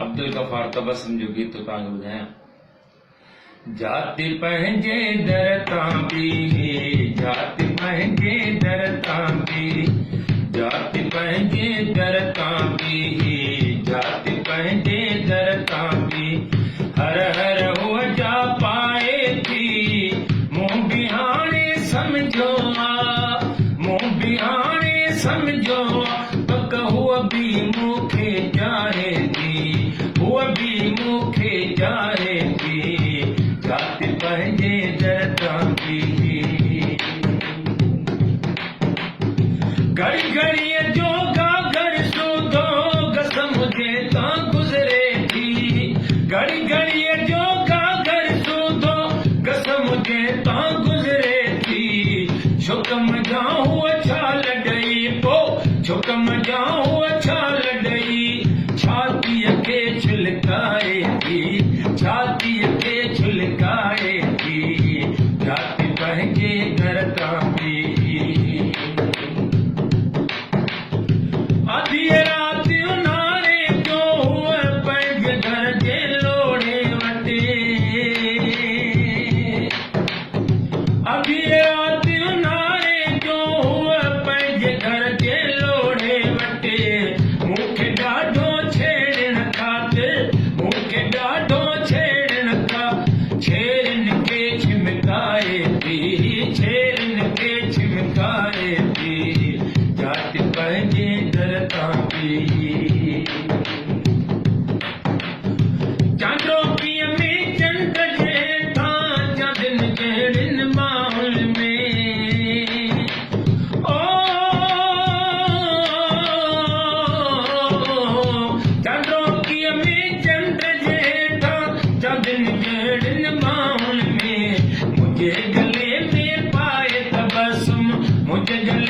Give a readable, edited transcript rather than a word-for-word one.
अब्दुल गफ़ार तबस्सुम जो गीत तव्हांखे ॿुधायां। जाति पंहिंजे दर तां बि, जाति पंहिंजे दर तां बि, जाति पंहिंजे दर तां बि, जाति पंहिंजे दर तां बि, हर हर हुअ जा पाए थी, मूं बि हाणे सम्झो मूं बि हाणे सम्झो पक हुअ बि मूंखे चाहे थी, हुअ बि मूंखे चाहे थी, जाति पंहिंजे दर तां बि। घड़ी घड़ीअ जो गागर सूधो कसम जे तां गुज़रे थी, घड़ी घड़ीअ जो गागर सूधो कसम जे तां गुज़रे थी, छुकम जा हुअ छा लॾई पो, छुकम जा हुअ छा लॾई, छातीअ खे छिलकाए थी, छातीअ खे छिलकाए थी, जाति पंहिंजे दर तां बि। आधी राति उन्हारे जो हुअ पंहिंजे घर जे लोड़े वटे, आधी राति उन्हारे जो हुअ पंहिंजे घर जे लोड़े वटे, मूंखे ॾाढो छेड़ण खातिर, मूंखे ॾाढो छेड़ण खां, छेड़न खे छिमकाए थी, छेड़न खे छिमकाए थी, जाति पंहिंजे दर तां बि। चांदोकीअ में चंड जेठां चांदन जहिड़िन माहौल में, ओ चांदोकीअ में चंड जेठां चांदन जहिड़िन माहौल में, मुंहिंजे गले में पाए तबस्सुम, मुंहिंजे गले